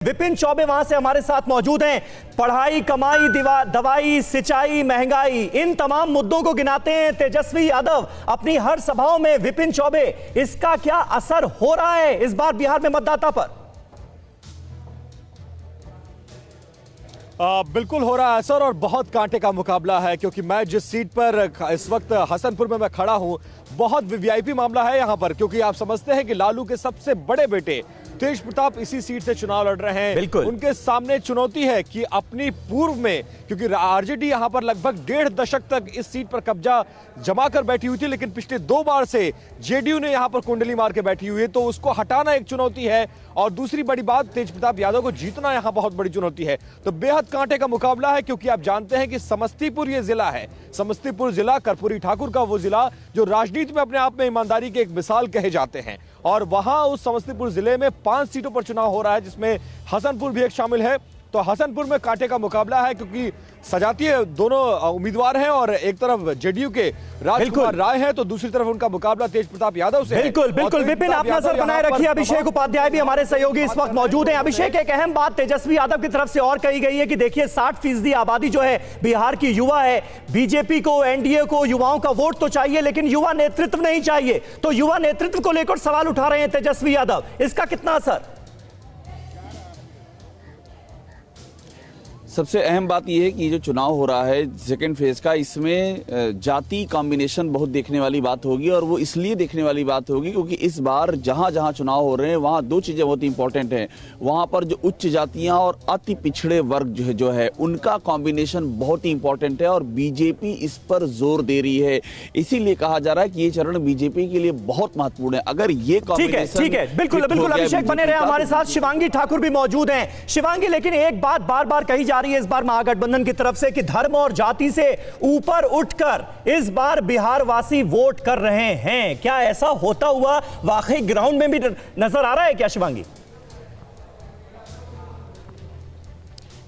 विपिन चौबे वहां से हमारे साथ मौजूद हैं। पढ़ाई, कमाई, दवाई, सिंचाई, महंगाई, इन तमाम मुद्दों को गिनाते हैं तेजस्वी यादव अपनी हर सभाओं में। विपिन चौबे, इसका क्या असर हो रहा है इस बार बिहार में मतदाता पर? बिल्कुल हो रहा है असर और बहुत कांटे का मुकाबला है, क्योंकि मैं जिस सीट पर इस वक्त हसनपुर में मैं खड़ा हूं, बहुत वीवीआईपी मामला है यहां पर, क्योंकि आप समझते हैं कि लालू के सबसे बड़े बेटे तेज प्रताप इसी सीट से चुनाव लड़ रहे हैं। बिल्कुल। उनके सामने चुनौती है कि अपनी पूर्व में, क्योंकि आरजेडी यहां पर लगभग 1.5 दशक तक इस सीट पर कब्जा जमा कर बैठी हुई थी, लेकिन पिछले 2 बार से जेडीयू ने यहां पर कुंडली मार के बैठी हुई है, तो उसको हटाना एक चुनौती है। और दूसरी बड़ी बात, तेज प्रताप यादव को जीतना यहां बहुत बड़ी चुनौती है। तो बेहद कांटे का मुकाबला है, क्योंकि आप जानते हैं कि समस्तीपुर ये जिला है, समस्तीपुर जिला कर्पूरी ठाकुर का वो जिला जो राजनीति में अपने आप में ईमानदारी के एक मिसाल कहे जाते हैं। और वहां उस समस्तीपुर जिले में 5 सीटों पर चुनाव हो रहा है, जिसमें हसनपुर भी एक शामिल है। तो हसनपुर में कांटे का मुकाबला है, क्योंकि सजातीय दोनों उम्मीदवार हैं, और एक तरफ जेडीयू के राजकुमार राय हैं, तो दूसरी तरफ उनका मुकाबला तेज प्रताप यादव से है। बिल्कुल विपिन, आप नजर बनाए रखिए। अभिषेक उपाध्याय भी हमारे सहयोगी इस वक्त मौजूद हैं। अभिषेक, एक अहम बात तेजस्वी यादव की तरफ से और कही गई है कि देखिए 60% आबादी जो है बिहार की युवा है। बीजेपी को, एनडीए को युवाओं का वोट तो चाहिए, लेकिन युवा नेतृत्व नहीं चाहिए। तो युवा नेतृत्व को लेकर सवाल उठा रहे हैं तेजस्वी यादव, इसका कितना असर? सबसे अहम बात यह है कि ये जो चुनाव हो रहा है सेकेंड फेज का, इसमें जाति कॉम्बिनेशन बहुत देखने वाली बात होगी। और वो इसलिए देखने वाली बात होगी क्योंकि इस बार जहां जहां चुनाव हो रहे हैं वहां 2 चीजें बहुत इंपॉर्टेंट हैं। वहां पर जो उच्च जातियां और अति पिछड़े वर्ग जो है उनका कॉम्बिनेशन बहुत ही इंपॉर्टेंट है, और बीजेपी इस पर जोर दे रही है। इसीलिए कहा जा रहा है कि ये चरण बीजेपी के लिए बहुत महत्वपूर्ण है। अगर ये कॉम्बिनेशन ठीक है, बिल्कुल अभिषेक बने रहे हमारे साथ। शिवांगी ठाकुर भी मौजूद हैं। शिवांगी, लेकिन एक बात बार बार कही जा रही है इस बार महागठबंधन की तरफ से कि धर्म और जाति से ऊपर उठकर इस बार बिहार वासी वोट कर रहे हैं। क्या ऐसा होता हुआ वाकई ग्राउंड में भी नजर आ रहा है क्या शिवांगी?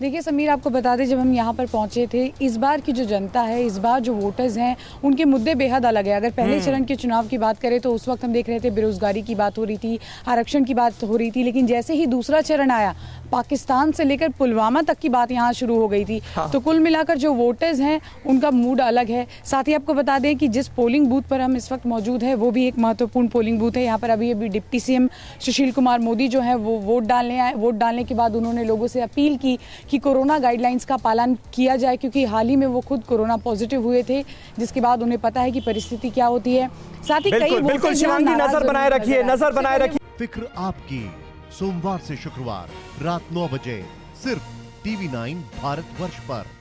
देखिए समीर, आपको बता दें, जब हम यहाँ पर पहुँचे थे, इस बार की जो जनता है, इस बार जो वोटर्स हैं, उनके मुद्दे बेहद अलग है। अगर पहले चरण के चुनाव की बात करें तो उस वक्त हम देख रहे थे बेरोजगारी की बात हो रही थी, आरक्षण की बात हो रही थी, लेकिन जैसे ही दूसरा चरण आया, पाकिस्तान से लेकर पुलवामा तक की बात यहाँ शुरू हो गई थी। तो कुल मिलाकर जो वोटर्स हैं उनका मूड अलग है। साथ ही आपको बता दें कि जिस पोलिंग बूथ पर हम इस वक्त मौजूद है वो भी एक महत्वपूर्ण पोलिंग बूथ है। यहाँ पर अभी डिप्टी सीएम सुशील कुमार मोदी जो है वो वोट डालने आए। वोट डालने के बाद उन्होंने लोगों से अपील की कि कोरोना गाइडलाइंस का पालन किया जाए, क्योंकि हाल ही में वो खुद कोरोना पॉजिटिव हुए थे, जिसके बाद उन्हें पता है कि परिस्थिति क्या होती है। साथ ही बिल्कुल शिवांगी, नजर बनाए रखिए। फिक्र आपकी, सोमवार से शुक्रवार रात 9 बजे सिर्फ TV9 भारतवर्ष पर।